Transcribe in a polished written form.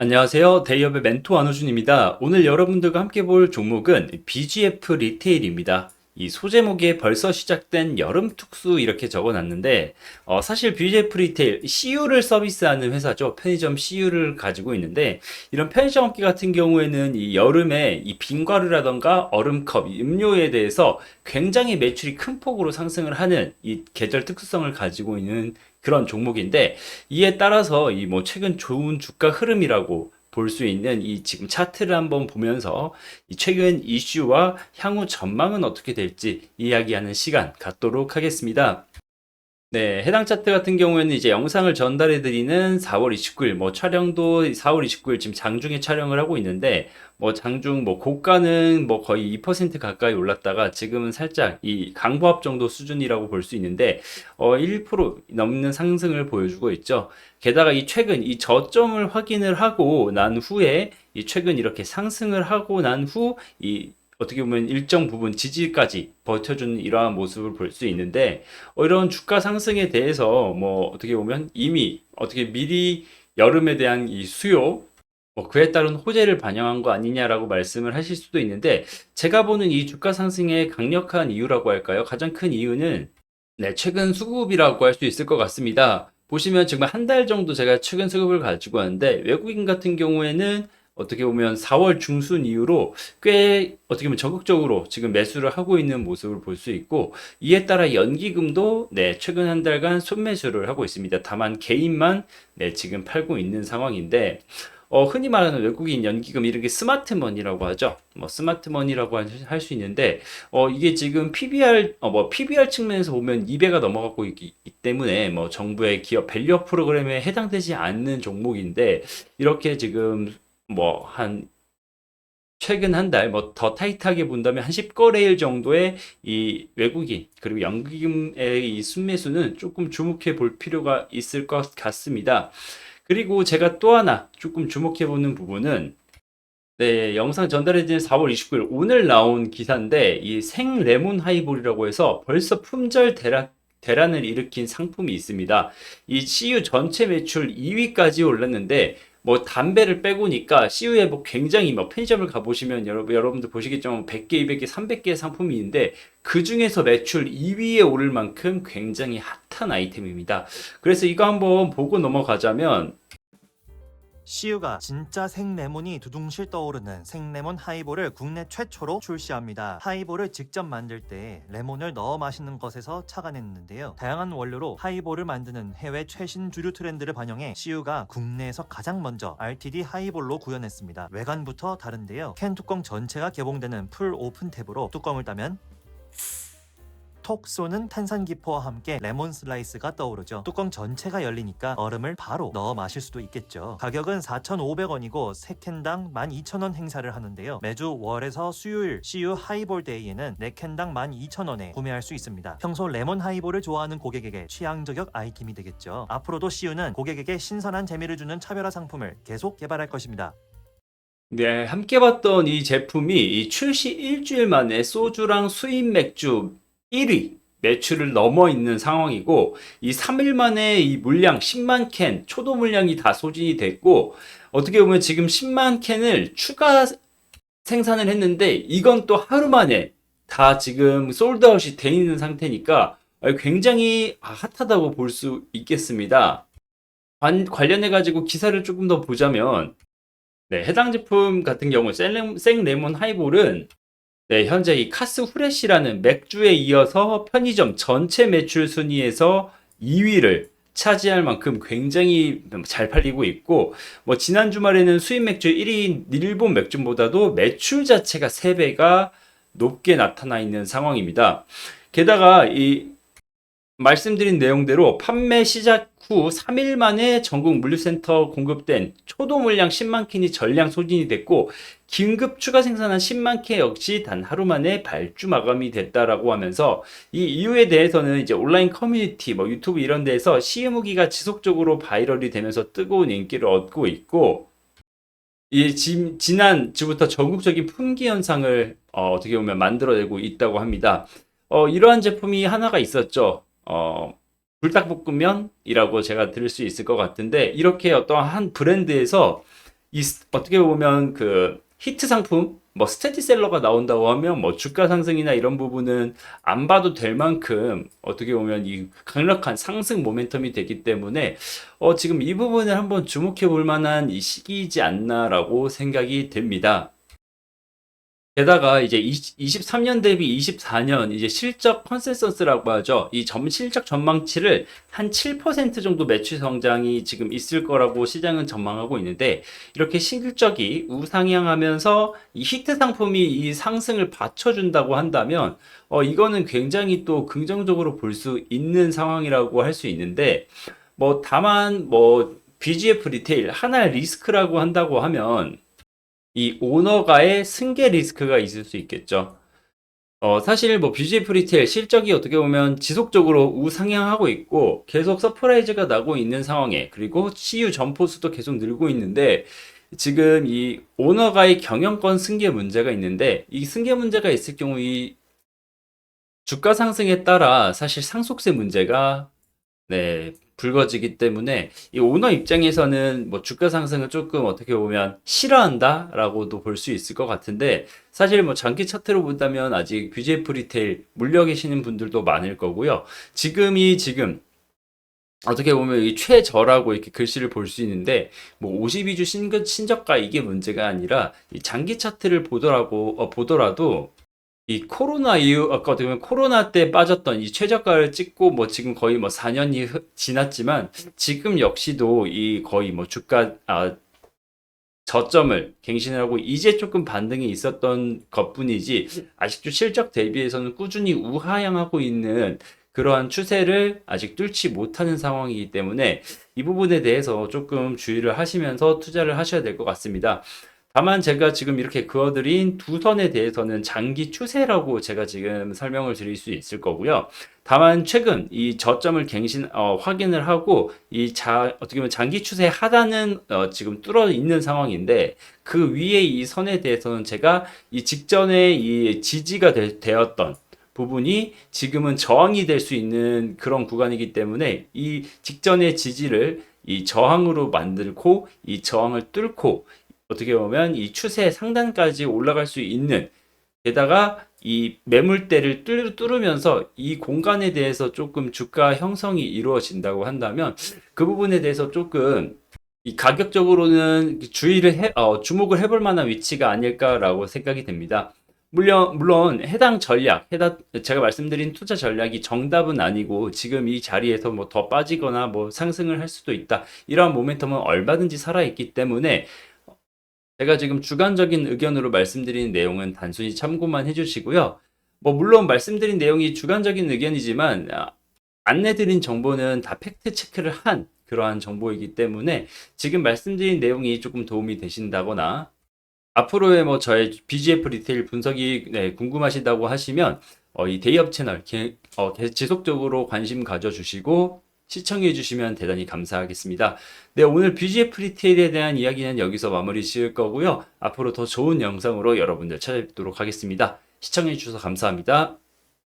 안녕하세요. 데이업의 멘토 안호준입니다. 오늘 여러분들과 함께 볼 종목은 BGF 리테일입니다. 이 소제목에 벌써 시작된 여름 특수 이렇게 적어놨는데 사실 BGF 리테일 CU를 서비스하는 회사죠. 편의점 CU를 가지고 있는데 이런 편의점 업계 같은 경우에는 이 여름에 이 빙과류라던가 얼음컵, 이 음료에 대해서 굉장히 매출이 큰 폭으로 상승을 하는 이 계절 특수성을 가지고 있는 그런 종목인데 이에 따라서 이 뭐 최근 좋은 주가 흐름이라고 볼 수 있는 이 지금 차트를 한번 보면서 이 최근 이슈와 향후 전망은 어떻게 될지 이야기하는 시간 갖도록 하겠습니다. 네, 해당 차트 같은 경우에는 이제 영상을 전달해 드리는 4월 29일, 뭐 촬영도 4월 29일 지금 장중에 촬영을 하고 있는데, 뭐 장중 뭐 고가는 뭐 거의 2% 가까이 올랐다가 지금은 살짝 이 강보합 정도 수준이라고 볼 수 있는데, 1% 넘는 상승을 보여주고 있죠. 게다가 이 최근 이 저점을 확인을 하고 난 후에 이 최근 이렇게 상승을 하고 난 후 이 어떻게 보면 일정 부분 지지까지 버텨주는 이러한 모습을 볼 수 있는데 이런 주가 상승에 대해서 뭐 어떻게 보면 이미 어떻게 미리 여름에 대한 이 수요 뭐 그에 따른 호재를 반영한 거 아니냐라고 말씀을 하실 수도 있는데 제가 보는 이 주가 상승의 강력한 이유라고 할까요? 가장 큰 이유는 네, 최근 수급이라고 할 수 있을 것 같습니다. 보시면 지금 한 달 정도 제가 최근 수급을 가지고 왔는데 외국인 같은 경우에는 어떻게 보면 4월 중순 이후로 꽤 어떻게 보면 적극적으로 지금 매수를 하고 있는 모습을 볼 수 있고 이에 따라 연기금도 네, 최근 한 달간 손매수를 하고 있습니다. 다만 개인만 네, 지금 팔고 있는 상황인데 흔히 말하는 외국인 연기금 이렇게 스마트머니라고 하죠. 뭐 스마트머니라고 할 수 있는데 이게 지금 PBR 뭐 PBR 측면에서 보면 2배가 넘어가고 있기 때문에 뭐 정부의 기업 밸류업 프로그램에 해당되지 않는 종목인데 이렇게 지금 뭐한 최근 한 달, 뭐 더 타이트하게 본다면 한 10거래일 정도의 이 외국인, 그리고 연기금의 이 순매수는 조금 주목해 볼 필요가 있을 것 같습니다. 그리고 제가 또 하나 조금 주목해 보는 부분은 네, 영상 전달해드린 4월 29일 오늘 나온 기사인데 이 생레몬 하이볼이라고 해서 벌써 품절 대란을 일으킨 상품이 있습니다. 이 CU 전체 매출 2위까지 올랐는데 뭐 담배를 빼고니까 CU에 뭐 굉장히 뭐 편의점을 가보시면 여러분들 보시겠지만 100개, 200개, 300개의 상품이 있는데 그 중에서 매출 2위에 오를 만큼 굉장히 핫한 아이템입니다. 그래서 이거 한번 보고 넘어가자면 CU가 진짜 생레몬이 두둥실 떠오르는 생레몬 하이볼을 국내 최초로 출시합니다. 하이볼을 직접 만들 때 레몬을 넣어 마시는 것에서 착안했는데요. 다양한 원료로 하이볼을 만드는 해외 최신 주류 트렌드를 반영해 CU가 국내에서 가장 먼저 RTD 하이볼로 구현했습니다. 외관부터 다른데요. 캔 뚜껑 전체가 개봉되는 풀 오픈 탭으로 뚜껑을 따면 톡 쏘는 탄산기포와 함께 레몬 슬라이스가 떠오르죠. 뚜껑 전체가 열리니까 얼음을 바로 넣어 마실 수도 있겠죠. 가격은 4,500원이고 3캔당 12,000원 행사를 하는데요. 매주 월에서 수요일 CU 하이볼 데이에는 4캔당 12,000원에 구매할 수 있습니다. 평소 레몬 하이볼을 좋아하는 고객에게 취향 저격 아이템이 되겠죠. 앞으로도 CU는 고객에게 신선한 재미를 주는 차별화 상품을 계속 개발할 것입니다. 네, 함께 봤던 이 제품이 이 출시 일주일 만에 소주랑 수입 맥주 1위 매출을 넘어 있는 상황이고 이 3일 만에 이 물량 10만 캔 초도 물량이 다 소진이 됐고 어떻게 보면 지금 10만 캔을 추가 생산을 했는데 이건 또 하루 만에 다 지금 솔드아웃이 돼 있는 상태니까 굉장히 핫하다고 볼 수 있겠습니다. 관련해 가지고 기사를 조금 더 보자면 네, 해당 제품 같은 경우 생레몬 하이볼은 네, 현재 이 카스 후레쉬라는 맥주에 이어서 편의점 전체 매출 순위에서 2위를 차지할 만큼 굉장히 잘 팔리고 있고 뭐 지난 주말에는 수입 맥주 1위인 일본 맥주보다도 매출 자체가 3배가 높게 나타나 있는 상황입니다. 게다가 이 말씀드린 내용대로 판매 시작 후 3일 만에 전국 물류센터 공급된 초도 물량 10만 캔이 전량 소진이 됐고 긴급 추가 생산한 10만 캔 역시 단 하루 만에 발주 마감이 됐다라고 하면서 이 이유에 대해서는 이제 온라인 커뮤니티 뭐 유튜브 이런 데에서 시무기가 지속적으로 바이럴이 되면서 뜨거운 인기를 얻고 있고 이 지난 주부터 전국적인 품귀 현상을 어떻게 보면 만들어내고 있다고 합니다. 이러한 제품이 하나가 있었죠. 불닭볶음면이라고 제가 들을 수 있을 것 같은데 이렇게 어떠한 한 브랜드에서 어떻게 보면 그 히트 상품, 뭐 스테디셀러가 나온다고 하면 뭐 주가 상승이나 이런 부분은 안 봐도 될 만큼 어떻게 보면 이 강력한 상승 모멘텀이 되기 때문에 지금 이 부분을 한번 주목해 볼 만한 이 시기이지 않나라고 생각이 됩니다. 게다가 이제 23년 대비 24년 이제 실적 컨센서스라고 하죠. 이 실적 전망치를 한 7% 정도 매출 성장이 지금 있을 거라고 시장은 전망하고 있는데, 이렇게 실적이 우상향하면서 이 히트 상품이 이 상승을 받쳐준다고 한다면 이거는 굉장히 또 긍정적으로 볼 수 있는 상황이라고 할 수 있는데, 뭐 다만 뭐 BGF 리테일 하나의 리스크라고 한다고 하면 이 오너가의 승계 리스크가 있을 수 있겠죠. 사실 뭐 BGF 리테일 실적이 어떻게 보면 지속적으로 우상향하고 있고 계속 서프라이즈가 나고 있는 상황에, 그리고 CU 점포수도 계속 늘고 있는데, 지금 이 오너가의 경영권 승계 문제가 있는데, 이 승계 문제가 있을 경우 이 주가 상승에 따라 사실 상속세 문제가 네, 불거지기 때문에 이 오너 입장에서는 뭐 주가 상승을 조금 어떻게 보면 싫어한다라고도 볼 수 있을 것 같은데, 사실 뭐 장기 차트로 본다면 아직 BGF 리테일 물려 계시는 분들도 많을 거고요. 지금 어떻게 보면 이 최저라고 이렇게 글씨를 볼 수 있는데, 뭐 52주 신저가 이게 문제가 아니라 이 장기 차트를 보더라도 이 코로나 이후, 아까 어떻게 보면 코로나 때 빠졌던 이 최저가를 찍고 뭐 지금 거의 뭐 4년이 지났지만, 지금 역시도 이 거의 뭐 저점을 갱신을 하고 이제 조금 반등이 있었던 것뿐이지, 아직도 실적 대비해서는 꾸준히 우하향하고 있는 그러한 추세를 아직 뚫지 못하는 상황이기 때문에 이 부분에 대해서 조금 주의를 하시면서 투자를 하셔야 될 것 같습니다. 다만 제가 지금 이렇게 그어드린 두 선에 대해서는 장기 추세라고 제가 지금 설명을 드릴 수 있을 거고요. 다만 최근 이 저점을 확인을 하고 어떻게 보면 장기 추세 하단은 지금 뚫어 있는 상황인데, 그 위에 이 선에 대해서는 제가 이 직전에 이 지지가 되었던 부분이 지금은 저항이 될 수 있는 그런 구간이기 때문에, 이 직전의 지지를 이 저항으로 만들고 이 저항을 뚫고 어떻게 보면 이 추세 상단까지 올라갈 수 있는, 게다가 이 매물대를 뚫으면서 이 공간에 대해서 조금 주가 형성이 이루어진다고 한다면, 그 부분에 대해서 조금 이 가격적으로는 주목을 해볼 만한 위치가 아닐까라고 생각이 됩니다. 물론 제가 말씀드린 투자 전략이 정답은 아니고, 지금 이 자리에서 뭐 더 빠지거나 뭐 상승을 할 수도 있다, 이러한 모멘텀은 얼마든지 살아있기 때문에 제가 지금 주관적인 의견으로 말씀드린 내용은 단순히 참고만 해주시고요. 뭐 물론 말씀드린 내용이 주관적인 의견이지만 안내드린 정보는 다 팩트 체크를 한 그러한 정보이기 때문에, 지금 말씀드린 내용이 조금 도움이 되신다거나 앞으로의 뭐 저의 BGF 리테일 분석이 궁금하시다고 하시면 이 데이업 채널 지속적으로 관심 가져주시고 시청해 주시면 대단히 감사하겠습니다. 네, 오늘 BGF 리테일에 대한 이야기는 여기서 마무리 지을 거고요. 앞으로 더 좋은 영상으로 여러분들 찾아뵙도록 하겠습니다. 시청해 주셔서 감사합니다.